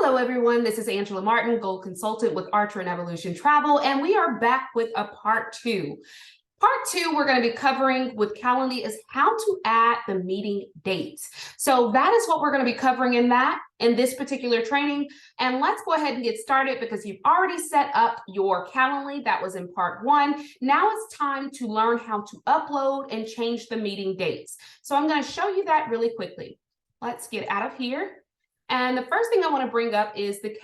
Hello, everyone. This is Angela Martin, Gold Consultant with Archer and Evolution Travel, and we are back with a part two. Part two, we're going to be covering with Calendly is how to add the meeting dates. So that is what we're going to be covering in this particular training. And let's go ahead and get started because you've already set up your Calendly. That was in part one. Now it's time to learn how to upload and change the meeting dates. So I'm going to show you that really quickly. Let's get out of here. And the first thing I want to bring up is the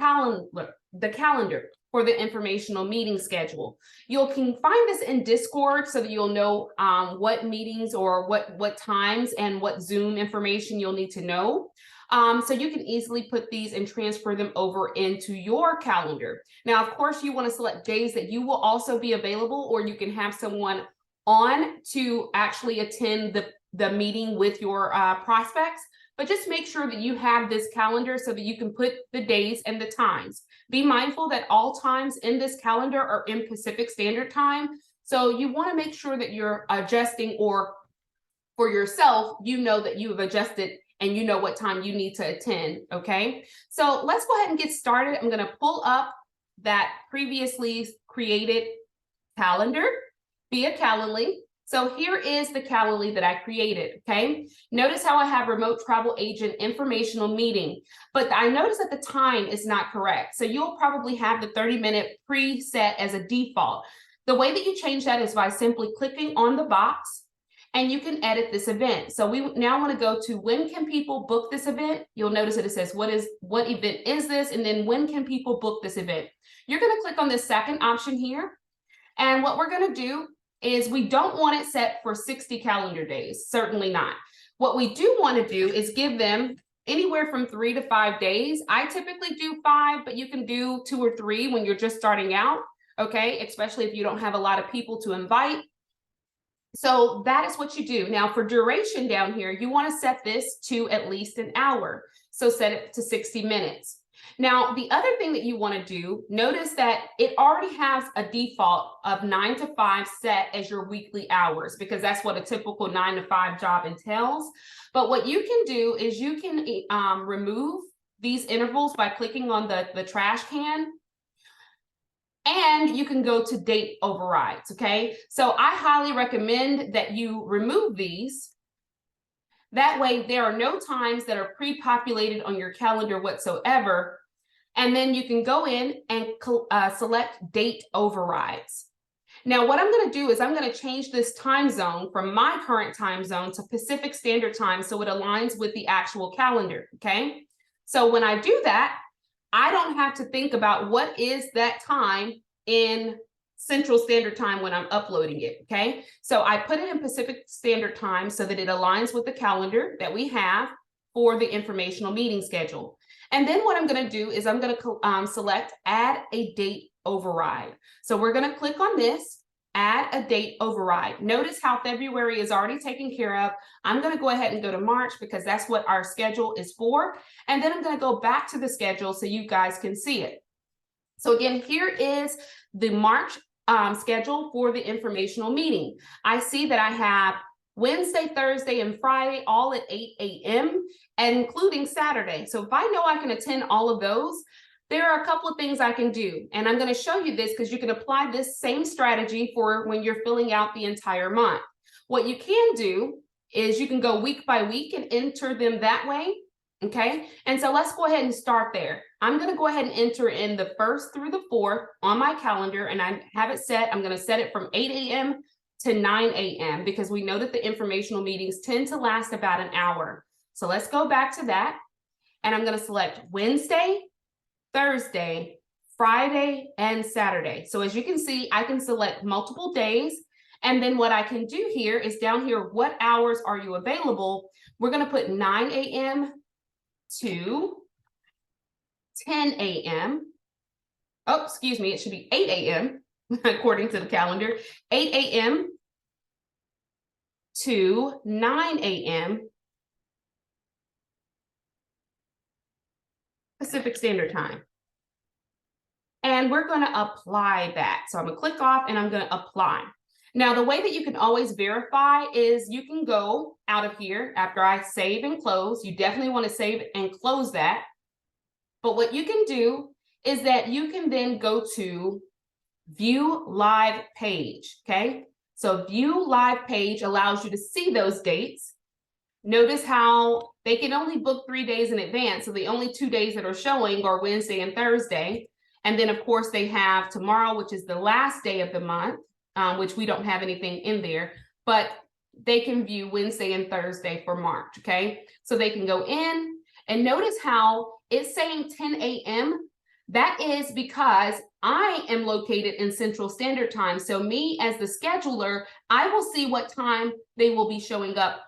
calendar for the informational meeting schedule. You can find this in Discord so that you'll know what meetings or what times and what Zoom information you'll need to know. So you can easily put these and transfer them over into your calendar. Now, of course, you want to select days that you will also be available, or you can have someone on to actually attend the meeting with your prospects. But just make sure that you have this calendar so that you can put the days and the times. Be mindful that all times in this calendar are in Pacific Standard Time. So you want to make sure that you're adjusting, or for yourself, you know that you have adjusted and you know what time you need to attend, okay? So let's go ahead and get started. I'm going to pull up that previously created calendar via Calendly. So here is the Calendly that I created, okay? Notice how I have remote travel agent informational meeting, but I notice that the time is not correct. So you'll probably have the 30-minute preset as a default. The way that you change that is by simply clicking on the box, and you can edit this event. So we now want to go to when can people book this event? You'll notice that it says what event is this, and then when can people book this event? You're going to click on this second option here, and what we're going to do is we don't want it set for 60 calendar days, certainly not. What we do want to do is give them anywhere from 3 to 5 days. I typically do 5, but you can do 2 or 3 when you're just starting out, okay? Especially if you don't have a lot of people to invite. So that is what you do. Now for duration down here, you want to set this to at least an hour. So set it to 60 minutes. Now, the other thing that you want to do, notice that it already has a default of 9 to 5 set as your weekly hours, because that's what a typical 9 to 5 job entails. But what you can do is you can remove these intervals by clicking on the trash can, and you can go to date overrides, okay? So I highly recommend that you remove these. That way, there are no times that are pre-populated on your calendar whatsoever. And then you can go in and select date overrides. Now, what I'm going to do is I'm going to change this time zone from my current time zone to Pacific Standard Time so it aligns with the actual calendar, okay? So when I do that, I don't have to think about what is that time in Central Standard Time when I'm uploading it, okay? So I put it in Pacific Standard Time so that it aligns with the calendar that we have for the informational meeting schedule. And then what I'm going to do is I'm going to select add a date override. So we're going to click on this, add a date override. Notice how February is already taken care of. I'm going to go ahead and go to March because that's what our schedule is for. And then I'm going to go back to the schedule so you guys can see it. So again, here is the March schedule for the informational meeting. I see that I have Wednesday, Thursday, and Friday all at 8 a.m. and including Saturday. So if I know I can attend all of those, there are a couple of things I can do. And I'm going to show you this because you can apply this same strategy for when you're filling out the entire month. What you can do is you can go week by week and enter them that way. Okay, and so let's go ahead and start there. I'm going to go ahead and enter in the 1st through the 4th on my calendar, and I have it set. I'm going to set it from 8 a.m. to 9 a.m. because we know that the informational meetings tend to last about an hour. So let's go back to that, and I'm going to select Wednesday, Thursday, Friday, and Saturday. So as you can see, I can select multiple days. And then what I can do here is down here, what hours are you available? We're going to put 9 a.m. to 10 a.m. Oh, excuse me, it should be 8 a.m. according to the calendar. 8 a.m. to 9 a.m. Pacific Standard Time. And we're going to apply that. So I'm going to click off and I'm going to apply. Now, the way that you can always verify is you can go out of here after I save and close. You definitely want to save and close that But what you can do is that you can then go to view live page, okay? So view live page allows you to see those dates. Notice how they can only book 3 days in advance. So the only 2 days that are showing are Wednesday and Thursday. And then of course they have tomorrow, which is the last day of the month, which we don't have anything in there, but they can view Wednesday and Thursday for March, okay? So they can go in and notice how it's saying 10 a.m. That is because I am located in Central Standard Time. So me as the scheduler, I will see what time they will be showing up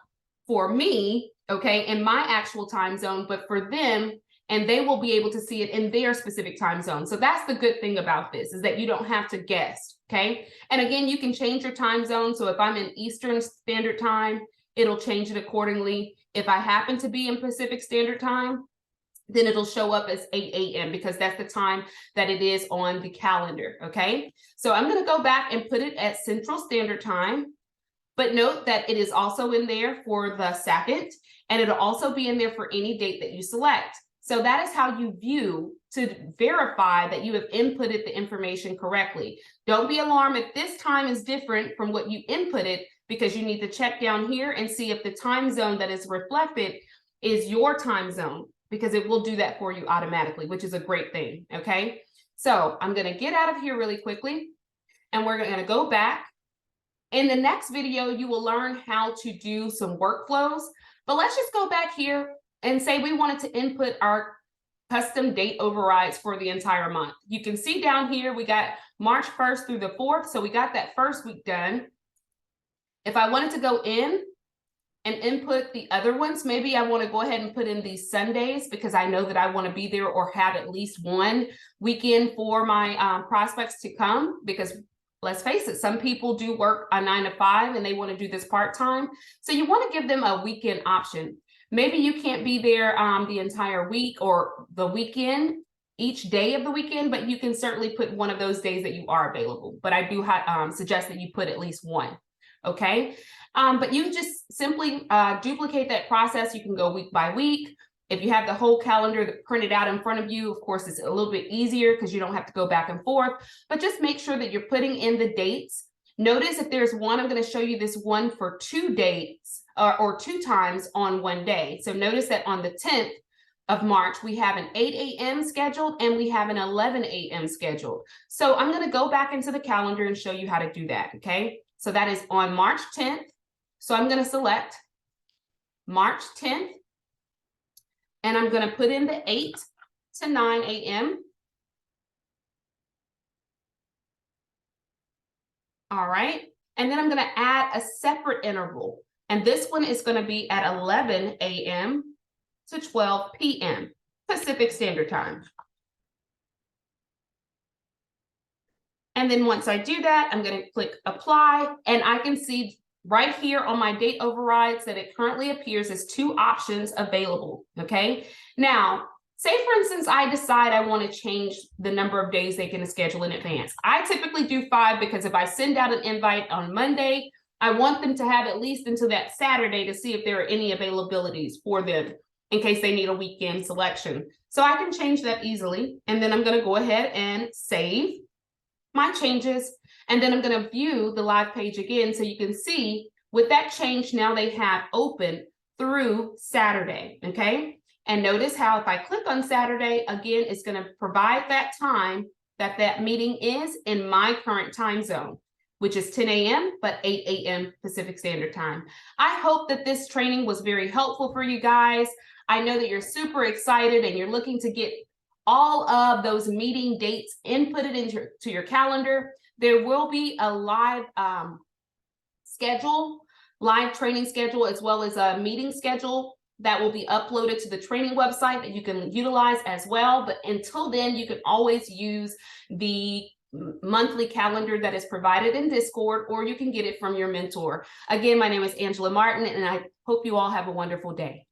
for me, okay, in my actual time zone, but for them, and they will be able to see it in their specific time zone. So that's the good thing about this, is that you don't have to guess, okay? And again, you can change your time zone. So if I'm in Eastern Standard Time, it'll change it accordingly. If I happen to be in Pacific Standard Time, then it'll show up as 8 a.m. because that's the time that it is on the calendar, okay? So I'm gonna go back and put it at Central Standard Time, but note that it is also in there for the 2nd, and it'll also be in there for any date that you select. So that is how you view to verify that you have inputted the information correctly. Don't be alarmed if this time is different from what you inputted, because you need to check down here and see if the time zone that is reflected is your time zone, because it will do that for you automatically, which is a great thing, okay? So I'm gonna get out of here really quickly, and we're gonna go back. In the next video, you will learn how to do some workflows, but let's just go back here and say we wanted to input our custom date overrides for the entire month. You can see down here, we got March 1st through the 4th, so we got that first week done. If I wanted to go in and input the other ones, maybe I want to go ahead and put in these Sundays because I know that I want to be there or have at least one weekend for my prospects to come, because let's face it, some people do work a 9 to 5 and they want to do this part-time. So you want to give them a weekend option. Maybe you can't be there the entire week or the weekend, each day of the weekend, but you can certainly put one of those days that you are available. But I do suggest that you put at least one, okay? But you just simply duplicate that process. You can go week by week. If you have the whole calendar printed out in front of you, of course, it's a little bit easier because you don't have to go back and forth, but just make sure that you're putting in the dates. Notice if there's one, I'm going to show you this one for 2 dates or 2 times on one day. So notice that on the 10th of March, we have an 8 a.m. scheduled and we have an 11 a.m. scheduled. So I'm going to go back into the calendar and show you how to do that, okay? So that is on March 10th. So I'm going to select March 10th. And I'm going to put in the 8 to 9 a.m. All right. And then I'm going to add a separate interval. And this one is going to be at 11 a.m. to 12 p.m. Pacific Standard Time. And then once I do that, I'm going to click apply, and I can see right here on my date overrides that it currently appears as 2 options available, okay? Now, say for instance, I decide I want to change the number of days they can schedule in advance. I typically do 5 because if I send out an invite on Monday, I want them to have at least until that Saturday to see if there are any availabilities for them in case they need a weekend selection. So I can change that easily. And then I'm going to go ahead and save my changes. And then I'm going to view the live page again so you can see with that change now they have open through Saturday, okay? And notice how if I click on Saturday, again, it's going to provide that time that that meeting is in my current time zone, which is 10 a.m., but 8 a.m. Pacific Standard Time. I hope that this training was very helpful for you guys. I know that you're super excited and you're looking to get all of those meeting dates inputted into your calendar. There will be a live live training schedule, as well as a meeting schedule that will be uploaded to the training website that you can utilize as well. But until then, you can always use the monthly calendar that is provided in Discord, or you can get it from your mentor. Again, my name is Angela Martin, and I hope you all have a wonderful day.